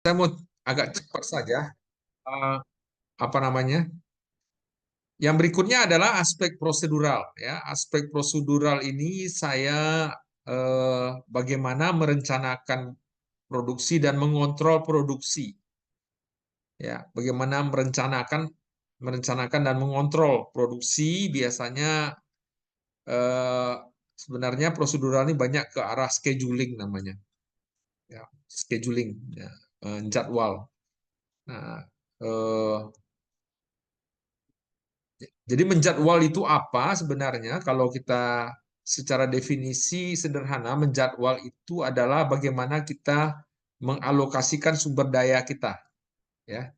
Saya mau agak cepat saja. Eh, apa namanya? Yang berikutnya adalah aspek prosedural. Ya, aspek prosedural ini saya bagaimana merencanakan produksi dan mengontrol produksi. Ya, bagaimana merencanakan dan mengontrol produksi biasanya eh, sebenarnya prosedural ini banyak ke arah scheduling namanya. Ya, scheduling, ya, jadwal. Nah, eh, jadi menjadwal itu apa sebenarnya? Kalau kita secara definisi sederhana, menjadwal itu adalah bagaimana kita mengalokasikan sumber daya kita. Ya,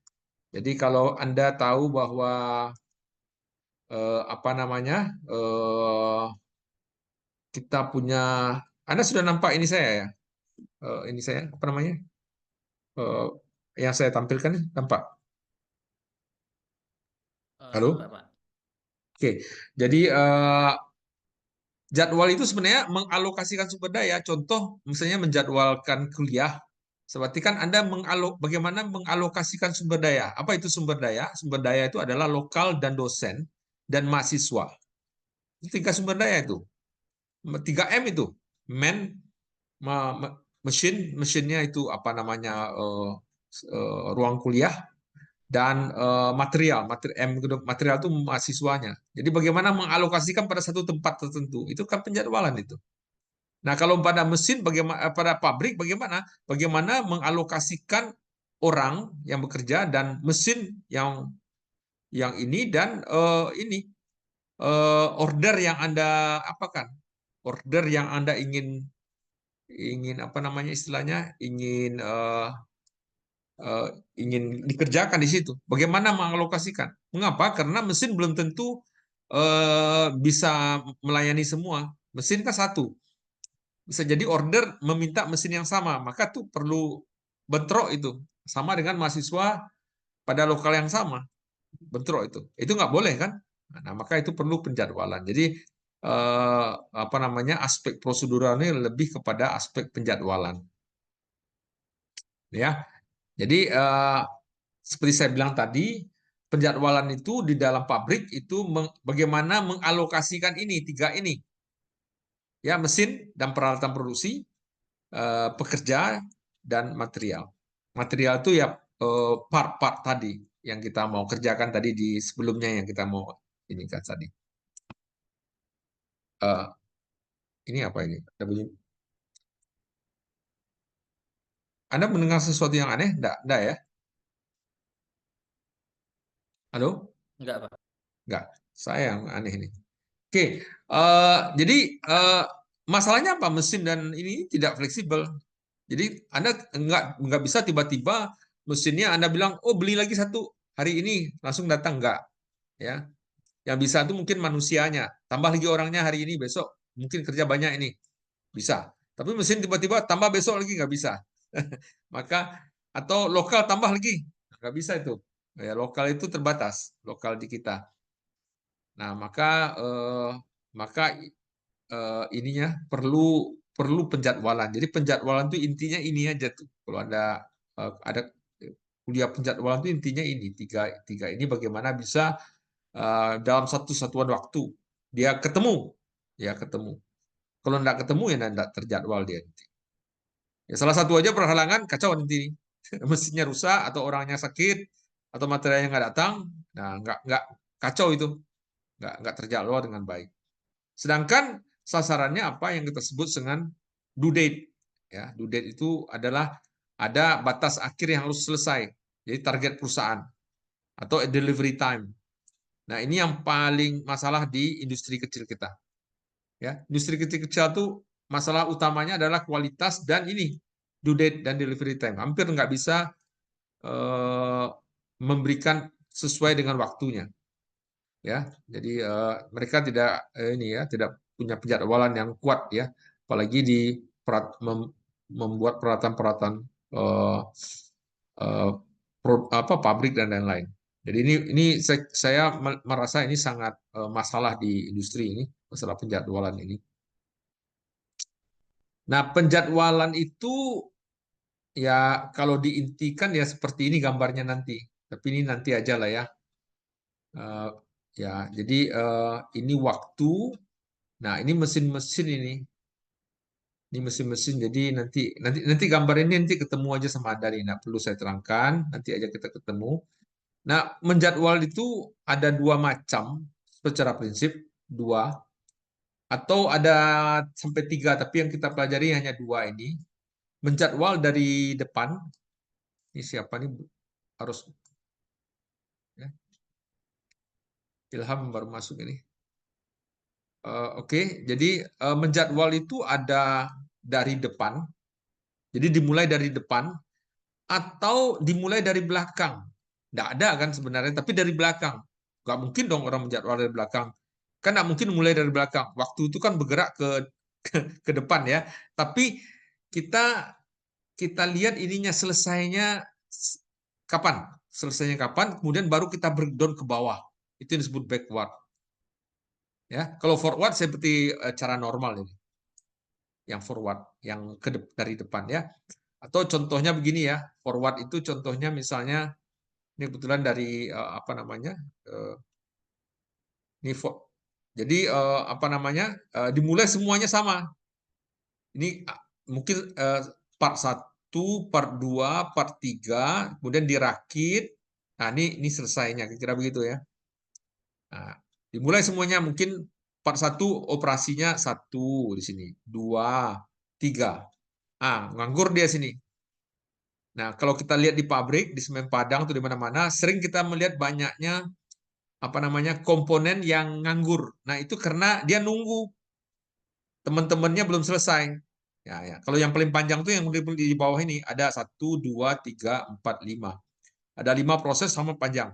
jadi kalau Anda tahu bahwa apa namanya, kita punya, Anda sudah nampak ini saya ya, ini saya apa namanya, Eh, yang saya tampilkan nampak. Nampak, Halo, Pak. oke. Jadi jadwal itu sebenarnya mengalokasikan sumber daya. Contoh, misalnya menjadwalkan kuliah. Seperti kan Anda bagaimana mengalokasikan sumber daya. Apa itu sumber daya? Sumber daya itu adalah lokal dan dosen dan mahasiswa. Itu tiga sumber daya itu. Tiga M itu. Man, mesinnya itu apa namanya, ruang kuliah, dan material itu mahasiswanya. Jadi bagaimana mengalokasikan pada satu tempat tertentu. Itu kan penjadwalan itu. Nah, kalau pada mesin bagaimana, pada pabrik bagaimana? Bagaimana mengalokasikan orang yang bekerja dan mesin yang ini dan ini order yang Anda apakan? Order yang Anda ingin ingin apa namanya istilahnya? Eh, ingin dikerjakan di situ. Bagaimana mengalokasikan? Mengapa? Karena mesin belum tentu bisa melayani semua. Mesin kan satu. Bisa jadi order meminta mesin yang sama, maka tuh perlu bentrok itu. Sama dengan mahasiswa pada lokal yang sama, bentrok itu. Itu nggak boleh kan? Nah, maka itu perlu penjadwalan. Jadi apa namanya aspek proseduralnya lebih kepada aspek penjadwalan, ya. Jadi seperti saya bilang tadi, penjadwalan itu di dalam pabrik itu bagaimana mengalokasikan ini tiga ini, ya, mesin dan peralatan produksi, pekerja dan material. Material itu ya part-part tadi yang kita mau kerjakan tadi di sebelumnya yang kita mau ini kan tadi. Eh, ini apa ini? Anda mendengar sesuatu yang aneh? Enggak ya? Halo? Enggak, Pak. Enggak. Saya yang aneh ini. Oke, jadi eh, masalahnya apa? Mesin dan ini tidak fleksibel. Jadi Anda nggak bisa tiba-tiba mesinnya Anda bilang, oh beli lagi satu hari ini langsung datang, nggak, ya. Yang bisa itu mungkin manusianya, tambah lagi orangnya hari ini besok mungkin kerja banyak ini bisa. Tapi mesin tiba-tiba tambah besok lagi nggak bisa. Maka atau lokal tambah lagi nggak bisa itu. Ya, lokal itu terbatas lokal di kita. Nah maka ininya perlu perlu penjadwalan. Jadi penjadwalan itu intinya ini aja tuh. Kalau ada kuliah penjadwalan itu intinya ini tiga tiga ini bagaimana bisa dalam satu satuan waktu dia ketemu, ya ketemu. Kalau tidak ketemu ya tidak terjadwal dia nanti. Ya, salah satu aja berhalangan kacau nanti. Mesinnya rusak atau orangnya sakit atau materialnya nggak datang, nah nggak kacau itu, nggak terjadwal dengan baik. Sedangkan sasarannya apa yang kita sebut dengan due date. Ya, due date itu adalah ada batas akhir yang harus selesai. Jadi target perusahaan atau delivery time. Nah, ini yang paling masalah di industri kecil kita. Ya, industri kecil-kecil itu masalah utamanya adalah kualitas dan ini due date dan delivery time. Hampir nggak bisa eh, memberikan sesuai dengan waktunya. Ya, jadi mereka tidak ini ya tidak punya penjadwalan yang kuat ya, apalagi di membuat peralatan-peralatan eh, eh, apa pabrik dan lain-lain. Jadi ini saya merasa ini sangat masalah di industri ini, masalah penjadwalan ini. Nah, penjadwalan itu Ya, kalau diintikan ya seperti ini gambarnya nanti. Tapi ini nanti aja lah ya. Eh, ya, jadi ini waktu. Nah, ini mesin-mesin ini. Ini mesin-mesin. Jadi nanti gambar ini nanti ketemu aja sama Anda nih. Nah, perlu saya terangkan. Nanti aja kita ketemu. Nah, menjadwal itu ada dua macam secara prinsip, dua atau ada sampai tiga. Tapi yang kita pelajari hanya dua ini. Menjadwal dari depan. Ini siapa nih? Harus ya, Ilham baru masuk ini. Oke, jadi menjadwal itu ada dari depan, jadi dimulai dari depan atau dimulai dari belakang. Tidak ada kan sebenarnya, tapi dari belakang. Gak mungkin dong orang menjadwal dari belakang. Kan nggak mungkin mulai dari belakang. Waktu itu kan bergerak ke depan ya. Tapi kita kita lihat ininya selesainya kapan? Selesainya kapan? Kemudian baru kita breakdown ke bawah. Itu yang disebut backward. Ya, kalau forward seperti cara normal ini, yang forward, yang dari depan ya. Atau contohnya begini ya, forward itu contohnya misalnya ini kebetulan dari apa namanya, eh, ini jadi apa namanya, dimulai semuanya sama. Ini mungkin part satu, part 2, part 3, kemudian dirakit. Nah, ini selesainya, kira-kira begitu ya. Nah, dimulai semuanya mungkin part satu operasinya satu di sini, dua, tiga. Ah, nganggur dia sini. Nah, kalau kita lihat di pabrik, di semen Padang atau di mana-mana, sering kita melihat banyaknya apa namanya komponen yang nganggur. Nah, itu karena dia nunggu teman-temannya belum selesai. Ya, ya. Kalau yang paling panjang tuh yang di bawah ini ada satu, dua, tiga, empat, lima. Ada 5 proses sama panjang.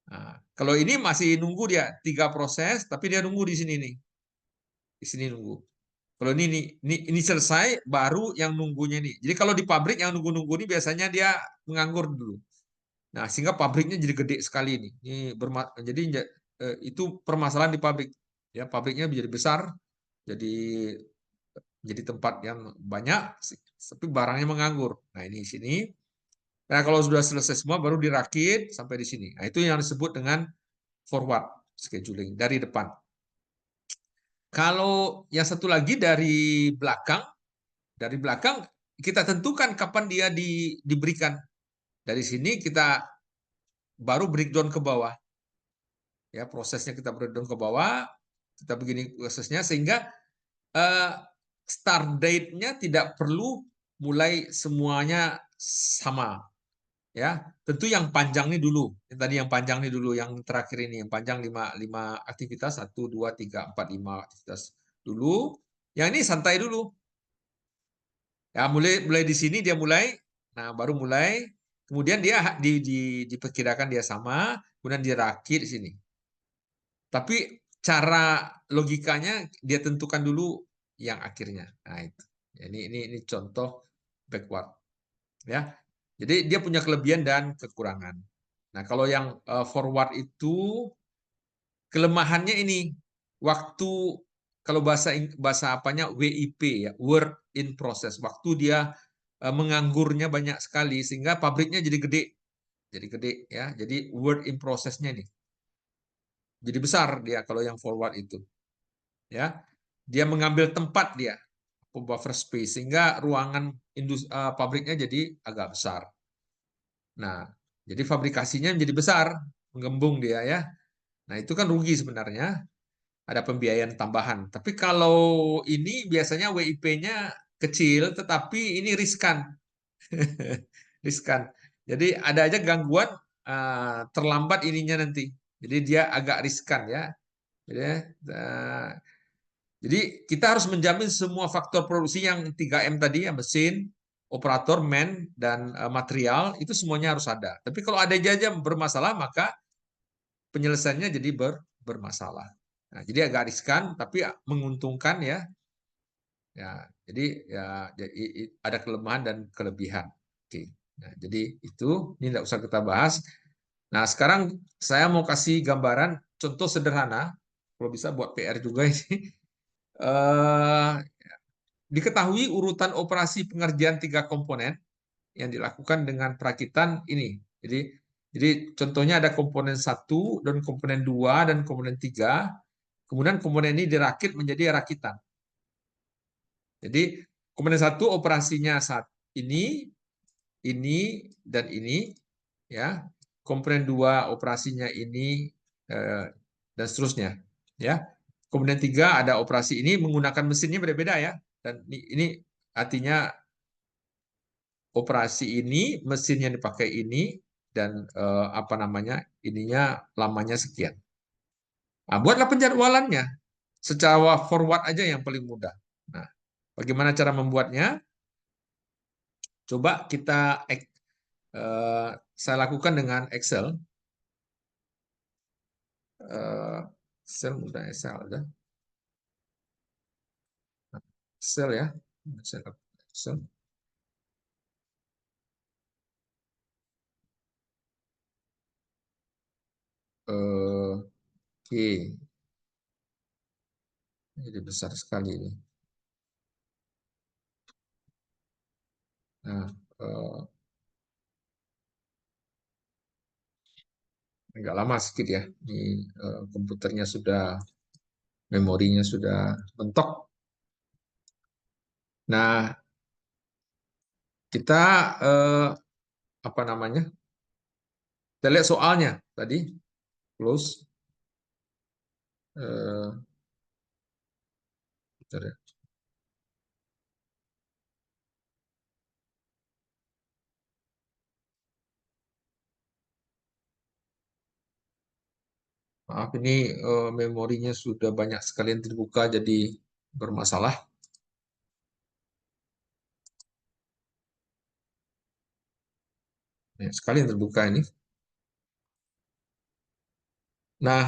Nah, kalau ini masih nunggu dia 3 proses, tapi dia nunggu di sini nih, di sini nunggu. Kalau ini selesai, baru yang nunggunya nih. Jadi kalau di pabrik yang nunggu-nunggu ini biasanya dia menganggur dulu. Nah, sehingga pabriknya jadi gede sekali nih. Jadi itu permasalahan di pabrik. Ya, pabriknya menjadi besar, jadi tempat yang banyak, tapi barangnya menganggur. Nah, ini di sini. Nah, kalau sudah selesai semua baru dirakit sampai di sini. Nah, itu yang disebut dengan forward scheduling dari depan. Kalau yang satu lagi dari belakang kita tentukan kapan dia diberikan. Dari sini kita baru breakdown ke bawah. Ya, prosesnya kita breakdown ke bawah, kita begini prosesnya sehingga eh, start date-nya tidak perlu mulai semuanya sama. Ya, tentu yang panjang nih dulu. Yang tadi yang panjang nih dulu, yang terakhir ini yang panjang 5 aktivitas, 1 2 3 4 5 aktivitas dulu. Yang ini santai dulu. Ya, mulai di sini dia mulai. Nah, baru mulai. Kemudian dia diperkirakan dia sama, kemudian dirakit di sini. Tapi cara logikanya dia tentukan dulu yang akhirnya. Nah, itu. Ini contoh backward, ya. Jadi dia punya kelebihan dan kekurangan. Nah, kalau yang forward itu kelemahannya ini waktu, kalau bahasa apanya WIP ya, work in process. Waktu dia menganggurnya banyak sekali sehingga pabriknya jadi gede. Jadi gede ya. Jadi work in process-nya nih. Jadi besar dia kalau yang forward itu. Ya. Dia mengambil tempat dia buffer space sehingga ruangan pabriknya jadi agak besar. Nah, jadi fabrikasinya menjadi besar, menggembung dia ya. Nah, itu kan rugi sebenarnya, ada pembiayaan tambahan. Tapi kalau ini biasanya WIP-nya kecil, tetapi ini riskan. Riskan. Jadi ada aja gangguan terlambat ininya nanti. Jadi dia agak riskan ya. Uh, jadi kita harus menjamin semua faktor produksi yang 3M tadi, ya, mesin, operator, man, dan material, itu semuanya harus ada. Tapi kalau ada aja bermasalah, maka penyelesaiannya jadi bermasalah. Nah, jadi agak riskan, tapi menguntungkan ya. Ya, jadi ya ada kelemahan dan kelebihan. Oke. Nah, jadi itu ini tidak usah kita bahas. Nah, sekarang saya mau kasih gambaran contoh sederhana, kalau bisa buat PR juga ini. Diketahui urutan operasi pengerjaan tiga komponen yang dilakukan dengan perakitan ini. Jadi contohnya ada komponen satu dan komponen 2 dan komponen 3. Kemudian komponen ini dirakit menjadi rakitan. Jadi komponen satu operasinya saat ini dan ini, ya. Komponen 2 operasinya ini dan seterusnya, ya. Komponen 3 ada operasi ini menggunakan mesinnya berbeda ya. Dan ini artinya operasi ini mesin yang dipakai ini dan apa namanya ininya lamanya sekian. Nah, buatlah penjadwalannya secara forward aja yang paling mudah. Nah, bagaimana cara membuatnya? Coba kita saya lakukan dengan Excel. Excel mudah Excel ada. Excel ya. Excel. Oke, jadi besar sekali ini. Nah, agak lama sedikit ya. Ini komputernya sudah, memorinya sudah mentok. Nah, kita apa namanya? Kita lihat soalnya tadi, close. Bentar ya. Maaf, ini memorinya sudah banyak sekali yang terbuka, jadi bermasalah. Banyak sekali yang terbuka ini. Nah,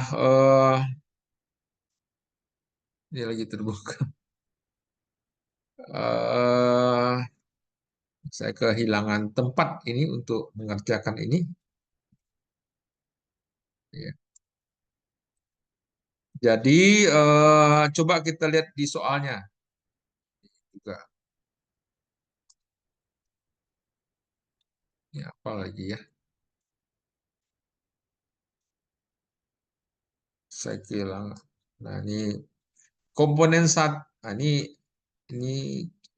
ini lagi terbuka. Saya kehilangan tempat ini untuk mengerjakan ini. Ya. Jadi coba kita lihat di soalnya juga. Ya, apa lagi ya? Saya kehilangan. Nah, ini komponen satu. Nah, ini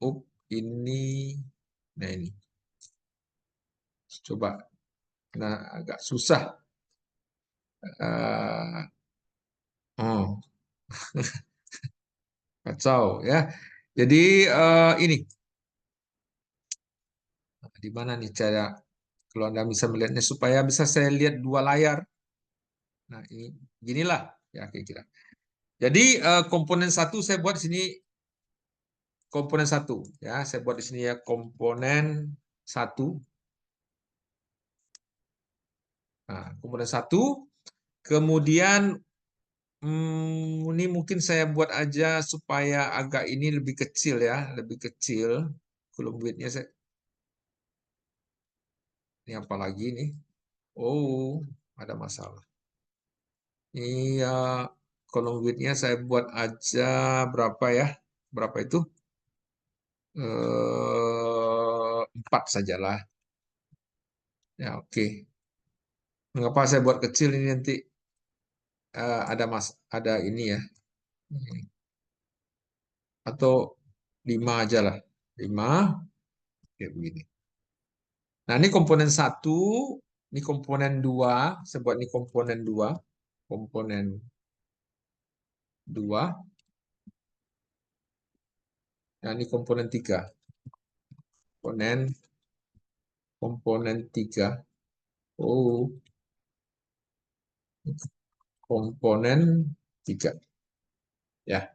up ini. Nah, ini. Coba. Nah, agak susah. Oh, kacau ya. Jadi ini di mana nih cara kalau Anda bisa melihatnya supaya bisa saya lihat dua layar. Nah, ini ginilah ya kira-kira. Jadi komponen satu saya buat di sini komponen satu ya. Saya buat di sini ya komponen satu. Nah, komponen satu. Kemudian ini mungkin saya buat aja supaya agak ini lebih kecil ya, lebih kecil. Column width-nya saya ini apa lagi nih? Oh, ada masalah. Ini ya column width-nya saya buat aja berapa ya? Berapa itu? 4 sajalah. Ya, oke. Mengapa saya buat kecil ini nanti ada ini ya. Atau 5 aja lah. 5 kayak begini. Nah, ini komponen satu, ini komponen dua. Saya buat ini komponen dua, komponen dua. Nah, ini komponen tiga, komponen tiga. Oh, komponen tiga. Ya,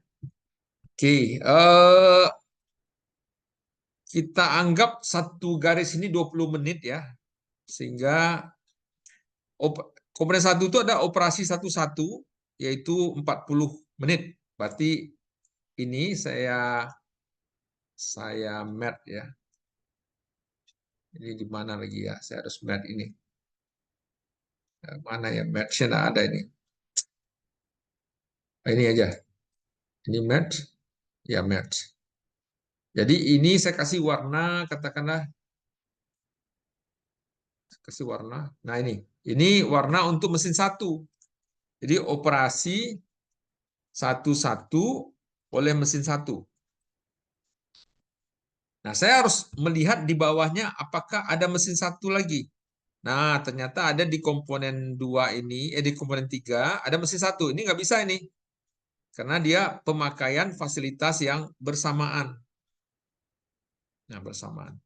oke. Kita anggap satu garis ini 20 menit ya, sehingga komponen satu itu ada operasi satu-satu, yaitu 40 menit. Berarti ini saya match ya. Ini di mana lagi ya? Saya harus match ini. Mana ya match-nya? Nah, ada ini. Ini aja. Ini match. Ya match. Jadi ini saya kasih warna, katakanlah kasih warna. Nah ini warna untuk mesin satu. Jadi operasi satu-satu oleh mesin satu. Nah, saya harus melihat di bawahnya apakah ada mesin satu lagi. Nah, ternyata ada di komponen 2 ini, di komponen 3 ada mesin satu. Ini nggak bisa ini. Karena dia pemakaian fasilitas yang bersamaan. Nah, bersamaan.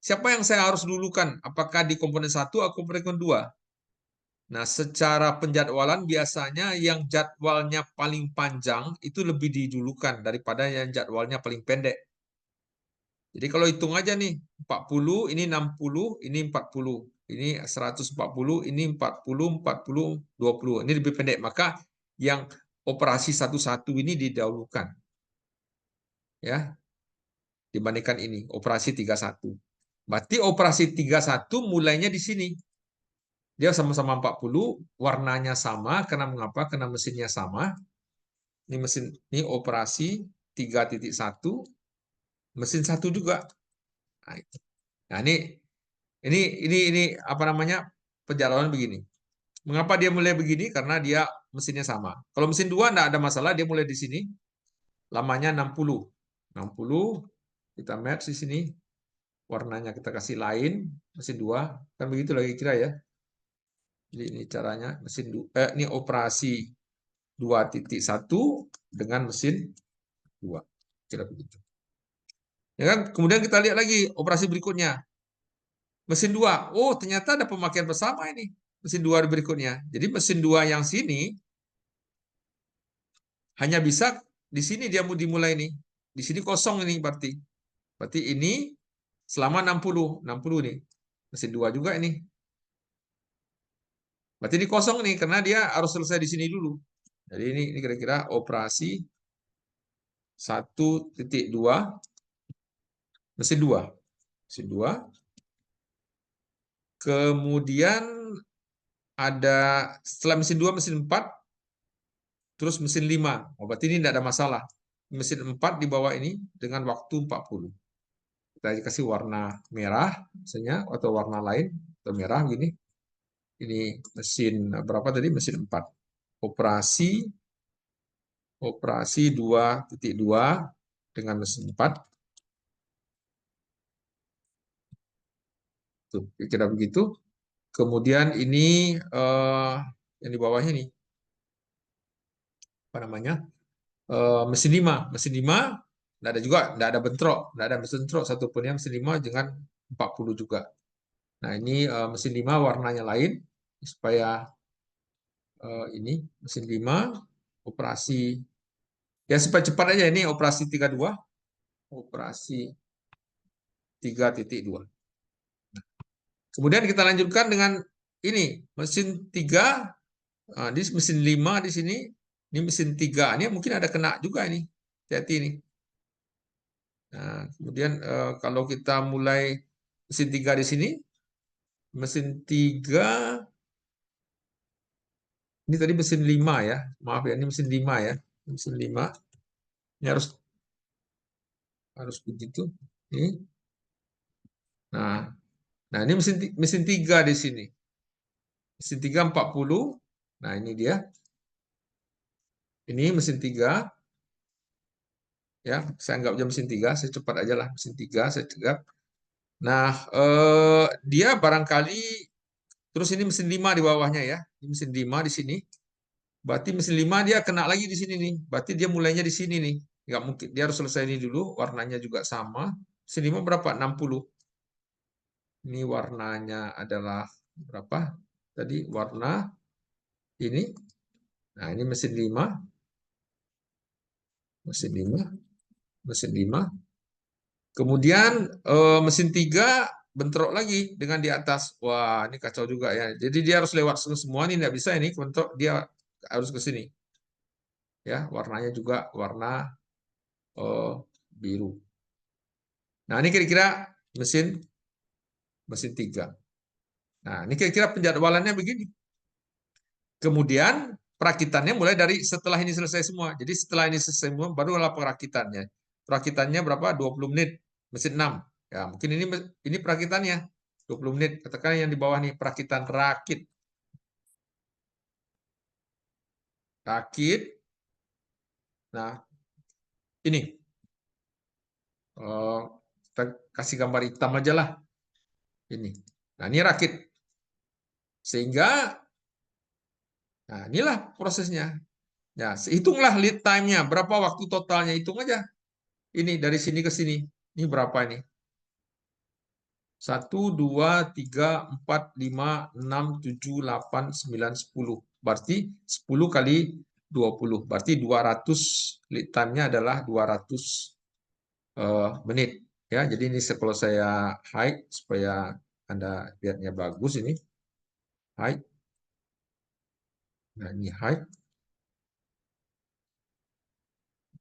Siapa yang saya harus dulukan? Apakah di komponen 1 atau komponen 2? Nah, secara penjadwalan biasanya yang jadwalnya paling panjang itu lebih didulukan daripada yang jadwalnya paling pendek. Jadi kalau hitung aja nih, 40, ini 60, ini 40. Ini 140, ini 40, 40, 20. Ini lebih pendek. Maka yang operasi satu-satu ini didahulukan. Ya, dibandingkan ini, operasi 31. Berarti operasi 31 mulainya di sini. Dia sama-sama 40, warnanya sama, karena mengapa? Karena mesinnya sama. Ini mesin ini operasi 3.1, mesin satu juga. Nah, nah ini apa namanya? Perjalanan begini. Mengapa dia mulai begini? Karena dia mesinnya sama. Kalau mesin 2 enggak ada masalah, dia mulai di sini. Lamanya 60. 60 kita match di sini. Warnanya kita kasih lain, mesin 2. Kan begitu lagi kira ya. Jadi ini caranya mesin ini operasi 2.1 dengan mesin 2. Kira begitu. Ya kan? Kemudian kita lihat lagi operasi berikutnya. Mesin 2. Oh, ternyata ada pemakaian bersama ini. Mesin 2 berikutnya. Jadi mesin 2 yang sini hanya bisa di sini dia mau dimulai nih. Di sini kosong ini berarti. Berarti ini selama 60. 60 nih. Mesin 2 juga ini. Berarti ini kosong nih karena dia harus selesai di sini dulu. Jadi ini kira-kira operasi 1.2 mesin 2. Mesin 2. Kemudian ada setelah mesin 2 mesin 4 terus mesin 5. Oh, berarti ini tidak ada masalah. Mesin 4 di bawah ini dengan waktu 40. Kita kasih warna merah misalnya atau warna lain atau merah gini. Ini mesin berapa tadi? Mesin 4. Operasi 2.2 dengan mesin 4. Tuh, kira begitu. Kemudian ini yang di bawahnya nih. Apa namanya? Mesin 5. Mesin 5 tidak ada juga, tidak ada bentrok, tidak ada mesin bentrok satupun yang mesin 5 dengan 40 juga. Nah, ini mesin 5 warnanya lain supaya ini mesin 5 operasi ya supaya cepat aja ini operasi 32, operasi 3.2. Kemudian kita lanjutkan dengan ini mesin 3, di mesin 5 di sini, ini mesin 3. Ini mungkin ada kena juga ini. Hati-hati ini. Nah, kemudian kalau kita mulai mesin 3 di sini, mesin 3 ini tadi mesin 5 ya. Maaf ya, ini mesin 5 ya. Mesin 5. Ini harus begitu. Ini. Nah, ini mesin 3 di sini. Mesin 3 40. Nah, ini dia. Ini mesin 3. Ya, saya anggap aja mesin 3, saya cepat aja lah mesin 3, saya cegap. Nah, dia barangkali terus ini mesin 5 di bawahnya ya. Ini mesin 5 di sini. Berarti mesin 5 dia kena lagi di sini nih. Berarti dia mulainya di sini nih. Nggak mungkin, dia harus selesai ini dulu, warnanya juga sama. Mesin 5 berapa? 60. Ini warnanya adalah berapa? Tadi warna ini. Nah, ini mesin 5. Mesin 5. Mesin 5. Kemudian mesin 3 bentrok lagi dengan di atas. Wah, ini kacau juga ya. Jadi dia harus lewat semua ini tidak bisa ini bentrok, dia harus ke sini. Ya, warnanya juga warna biru. Nah, ini kira-kira mesin 3. Nah, ini kira-kira penjadwalannya begini. Kemudian perakitannya mulai dari setelah ini selesai semua. Jadi setelah ini selesai semua barulah perakitannya. perakitannya berapa? 20 menit. Mesin 6. Ya, mungkin ini perakitannya 20 menit. Katakan yang di bawah nih perakitan rakit. Rakit. Nah, ini kita kasih gambar hitam aja lah. Ini. Nah, ini rakit. Sehingga, nah inilah prosesnya. Ya, hitunglah lead time-nya. Berapa waktu totalnya? Hitung aja. Ini dari sini ke sini. Ini berapa ini? 1, 2, 3, 4, 5, 6, 7, 8, 9, 10. Berarti 10 kali 20. Berarti 200 lead time-nya adalah 200 menit. Ya, jadi ini kalau saya hide supaya Anda lihatnya bagus ini. Hide. Nah, ini hide.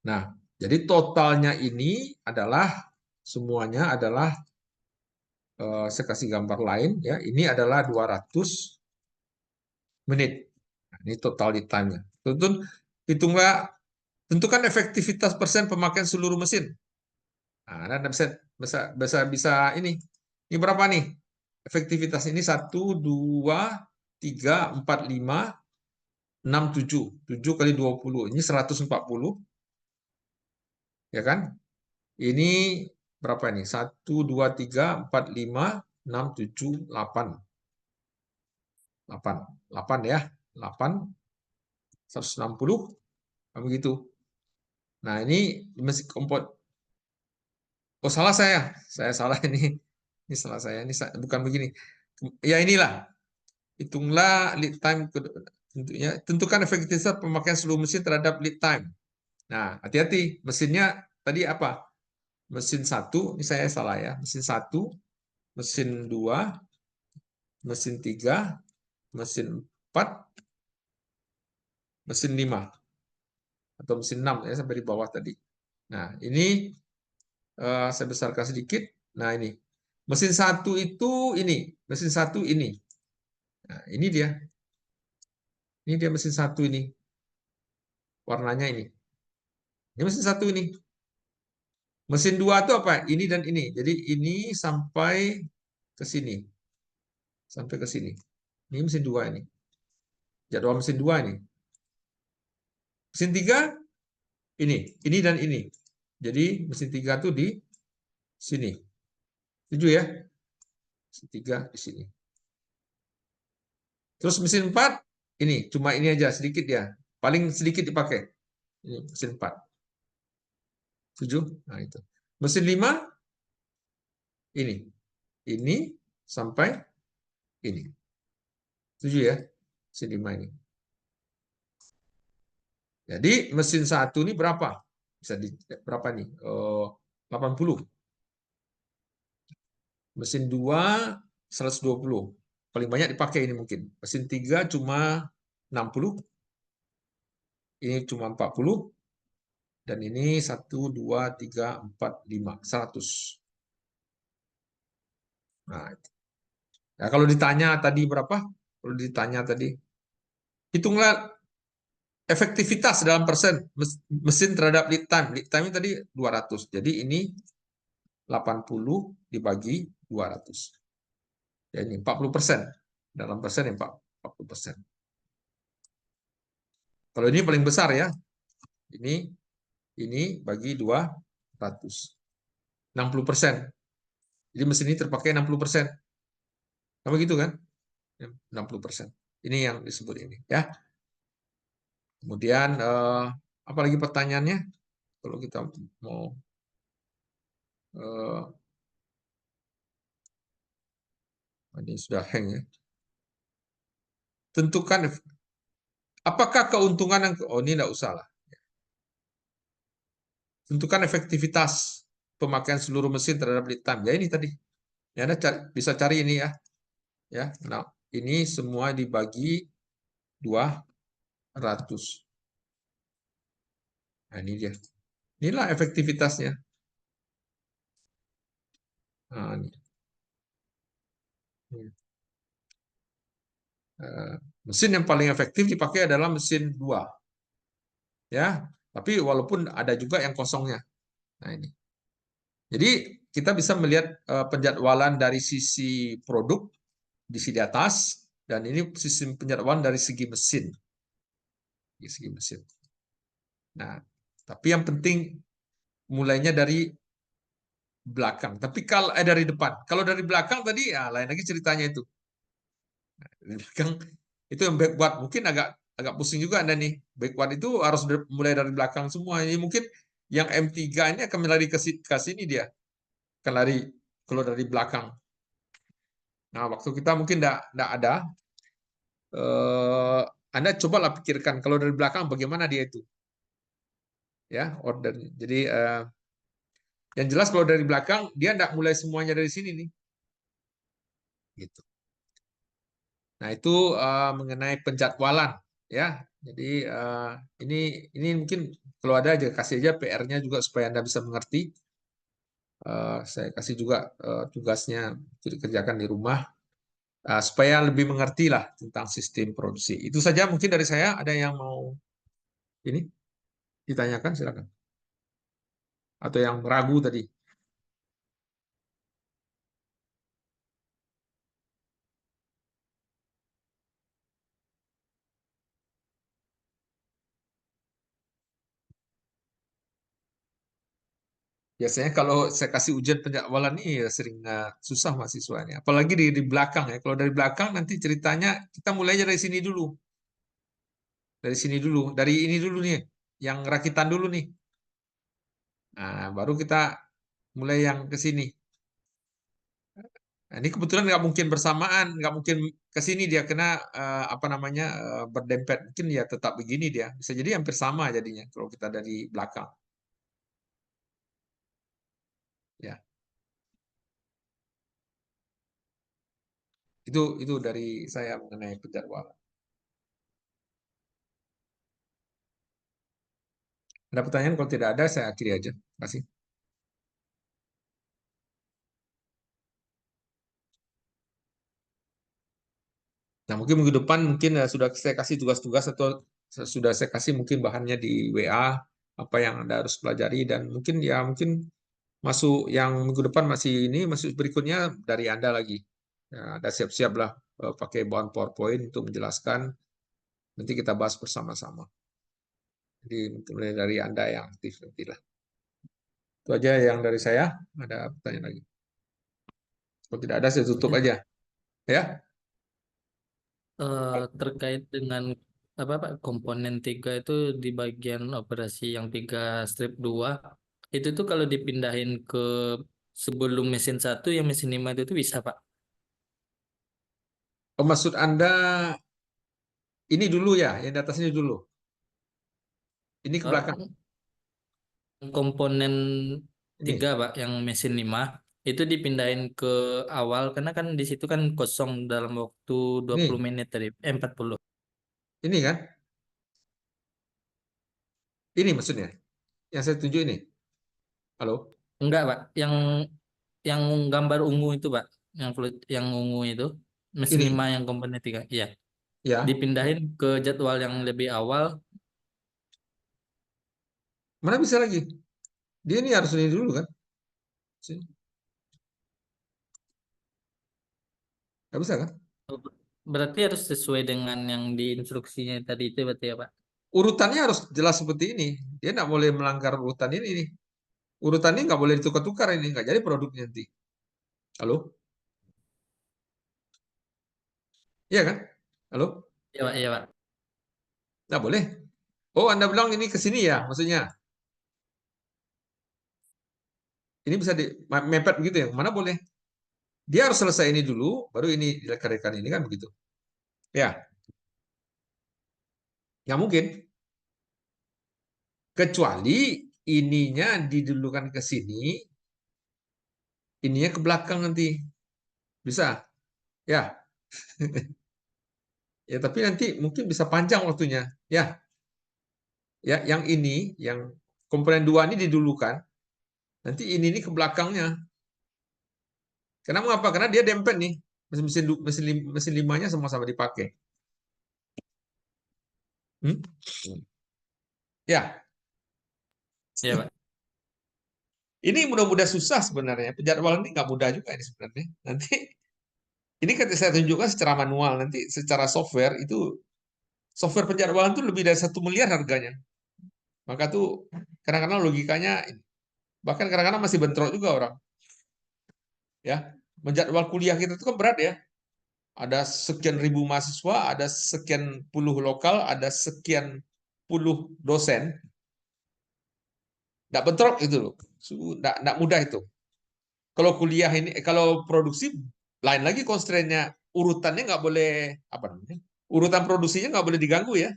Nah, jadi totalnya ini adalah semuanya adalah saya kasih gambar lain ya. Ini adalah 200 menit. Nah, ini total lead time-nya. Hitunglah, tentukan efektivitas persen pemakaian seluruh mesin. Nah, Anda bisa ini. Ini berapa nih? Efektivitas ini 1, 2, 3, 4, 5, 6, 7. 7 kali 20. Ini 140. Ya kan? Ini berapa ini? 1, 2, 3, 4, 5, 6, 7, 8. 8. 8 ya. 8, 160. Begitu. Nah, ini mesin kompor. Oh, salah saya. Saya salah ini. Ini salah saya. Ini bukan begini. Ya inilah. Hitunglah lead time tentunya. Tentukan efektivitas pemakaian seluruh mesin terhadap lead time. Nah, hati-hati. Mesinnya tadi apa? Mesin 1, ini saya salah ya. Mesin 1, mesin 2, mesin 3, mesin 4, mesin 5 atau mesin 6 ya sampai di bawah tadi. Nah, ini saya besarkan sedikit. Nah, ini. Mesin 1 itu ini, mesin 1 ini. Nah, ini dia. Ini dia mesin 1 ini. Warnanya ini. Ini mesin 1 ini. Mesin 2 itu apa? Ini dan ini. Jadi ini sampai ke sini. Sampai ke sini. Ini mesin 2 ini. Jadwal mesin 2 ini. Mesin 3 ini dan ini. Jadi mesin 3 itu di sini. Setuju ya? Mesin 3 di sini. Terus mesin 4 ini, cuma ini aja sedikit ya. Paling sedikit dipakai. Ini mesin 4. Setuju? Nah, itu. Mesin 5 ini. Ini sampai ini. Setuju ya? Mesin 5 ini. Jadi mesin 1 ini berapa? Bisa di berapa nih? 80. Mesin 2 120. Paling banyak dipakai ini mungkin. Mesin 3 cuma 60. Ini cuma 40. Dan ini 1, 2, 3, 4, 5. 100. Nah, ya, kalau ditanya tadi berapa? Kalau ditanya tadi, hitunglah efektivitas dalam persen mesin terhadap lead time. Lead time tadi 200. Jadi ini 80 dibagi 200. Ya, ini 40%. Dalam persen ya 40%. Kalau ini paling besar ya. Ini bagi 200. 60%. Jadi mesin ini terpakai 60%. Sama gitu kan? 60%. Ini yang disebut ini ya. Kemudian apa lagi pertanyaannya? Kalau kita mau ini sudah hang ya. Tentukan apakah keuntungan yang ini enggak usah lah. Tentukan efektivitas pemakaian seluruh mesin terhadap lead time. Ya ini tadi. Ya, Anda bisa cari ini ya. Ya. Nah, ini semua dibagi 200. Nah, ini dia. Inilah efektivitasnya. Nah, ini. Mesin yang paling efektif dipakai adalah mesin 2. Ya, tapi walaupun ada juga yang kosongnya. Nah, ini. Jadi kita bisa melihat penjadwalan dari sisi produk di sini di atas, dan ini sistem penjadwalan dari segi mesin. Dari segi mesin. Nah, tapi yang penting mulainya dari belakang. Tapi kalau dari depan. Kalau dari belakang tadi ya lain lagi ceritanya itu. Dari belakang itu yang backward mungkin agak agak pusing juga Anda nih. Backward itu harus mulai dari belakang semua. Ini mungkin yang M3 ini akan lari ke sini dia. Akan lari kalau dari belakang. Nah, waktu kita mungkin enggak ada. Anda cobalah pikirkan kalau dari belakang bagaimana dia itu. Ya, order. Jadi yang jelas kalau dari belakang dia enggak mulai semuanya dari sini nih. Gitu. Nah, itu mengenai penjadwalan ya. Jadi ini mungkin kalau ada aja kasih aja PR-nya juga supaya Anda bisa mengerti. Saya kasih juga tugasnya untuk dikerjakan di rumah supaya lebih mengerti lah tentang sistem produksi. Itu saja mungkin dari saya. Ada yang mau ini ditanyakan silakan. Atau yang ragu tadi. Biasanya kalau saya kasih ujian penjadwalan ini ya sering susah mahasiswanya. Apalagi di belakang ya. Kalau dari belakang nanti ceritanya kita mulai dari sini dulu. Dari sini dulu. Dari ini dulu nih. Yang rakitan dulu nih. Nah, baru kita mulai yang ke sini. Nah, ini kebetulan nggak mungkin bersamaan, nggak mungkin ke sini dia kena apa namanya berdempet. Mungkin ya tetap begini dia. Bisa jadi hampir sama jadinya kalau kita dari belakang. Ya, itu dari saya mengenai penjadwalan. Ada pertanyaan? Kalau tidak ada, saya akhiri aja. Terima kasih. Nah, mungkin minggu depan mungkin sudah saya kasih tugas-tugas atau sudah saya kasih mungkin bahannya di WA apa yang Anda harus pelajari dan mungkin ya mungkin masuk yang minggu depan masih ini masuk berikutnya dari Anda lagi. Ya, Anda siap-siap lah pakai bahan PowerPoint untuk menjelaskan. Nanti kita bahas bersama-sama. Jadi mulai dari Anda yang aktif nantilah. Itu aja yang dari saya. Ada pertanyaan lagi? Kalau tidak ada saya tutup aja. Ya. Terkait dengan apa Pak komponen 3 itu di bagian operasi yang 3 strip 2 itu tuh kalau dipindahin ke sebelum mesin 1 yang mesin 5 itu tuh bisa Pak. Oh, maksud Anda ini dulu ya, yang di atas ini dulu. Ini ke belakang. Eh, Komponen 3 Ini. Pak yang mesin 5 itu dipindahin ke awal karena kan di situ kan kosong dalam waktu 20 Ini. menit tadi 40. Ini kan? Ini maksudnya. Yang saya tunjuk ini. Halo? Enggak Pak, yang gambar ungu itu Pak, yang ungu itu mesin 5 Ini. yang komponen 3. Iya. Ya. Dipindahin ke jadwal yang lebih awal. Mana bisa lagi? Dia ini harus ini dulu kan? Sini. Nggak bisa kan? Berarti harus sesuai dengan yang di instruksinya tadi itu berarti ya Pak. Urutannya harus jelas seperti ini. Dia nggak boleh melanggar urutan ini nih. Urutan ini nggak boleh ditukar-tukar ini. Nggak jadi produknya nanti. Halo? Iya kan? Halo? Iya Pak, iya Pak. Nggak boleh. Oh, Anda bilang ini ke sini ya? Maksudnya ini bisa di mepet begitu ya? Mana boleh? Dia harus selesai ini dulu, baru ini rekan ini kan begitu. Ya, nggak mungkin. Kecuali ininya didulukan ke sini, ininya ke belakang nanti. Bisa? Ya. Ya, tapi nanti mungkin bisa panjang waktunya. Ya, ya, yang ini, yang komponen 2 ini didulukan, nanti ini ke belakangnya. Karena mengapa? Karena dia dempet nih. Mesin limanya sama-sama dipakai. Hmm? Ya, Iya Pak. Ini mudah-mudah susah sebenarnya. Penjadwalan ini nggak mudah juga ini sebenarnya. Nanti ini kan saya tunjukkan secara manual. Nanti secara software itu software penjadwalan itu lebih dari 1 miliar harganya. Maka tuh kadang-kadang logikanya bahkan kadang-kadang masih bentrok juga orang. Ya, menjadwal kuliah kita itu kan berat ya. Ada sekian ribu mahasiswa, ada sekian puluh lokal, ada sekian puluh dosen. Nggak bentrok itu loh. Nggak mudah itu. Kalau kuliah ini, kalau produksi lain lagi constraint-nya, urutannya nggak boleh apa namanya? Urutan produksinya nggak boleh diganggu ya.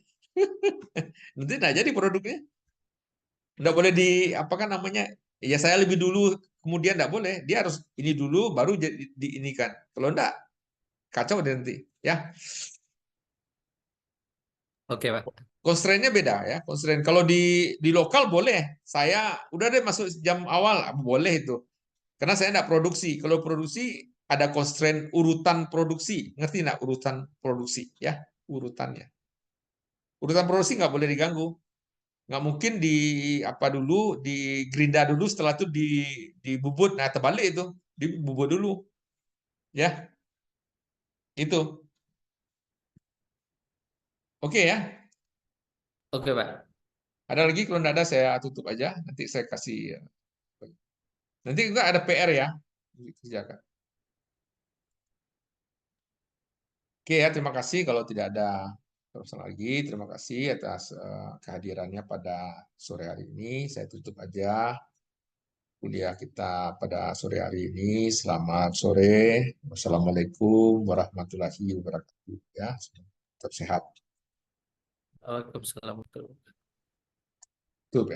Nanti nggak jadi produknya. Nggak boleh di apa kan namanya? Ya saya lebih dulu, kemudian nggak boleh. Dia harus ini dulu, baru jadi diinikan. Kalau nggak, kacau deh nanti. Ya, Oke, Pak. constraint-nya beda ya. Constraint. Kalau di lokal boleh. Saya udah deh masuk jam awal, boleh itu. Karena saya nggak produksi. Kalau produksi ada constraint urutan produksi. Ngerti nggak urutan produksi ya? Urutannya. Urutan produksi nggak boleh diganggu. Nggak mungkin di apa dulu, di gerinda dulu, setelah itu dibubut. Nah, terbalik itu. Dibubut dulu. Ya, itu. Oke ya. Oke, Pak. Ada lagi kalau nggak ada saya tutup aja. Nanti saya kasih. Nanti juga ada PR ya. Dikerjakan. Oke ya, terima kasih kalau tidak ada permasalahan lagi. Terima kasih atas kehadirannya pada sore hari ini. Saya tutup aja kuliah kita pada sore hari ini. Selamat sore. Wassalamualaikum warahmatullahi wabarakatuh. Ya, tetap sehat. Waalaikumsalam. Tutup ya.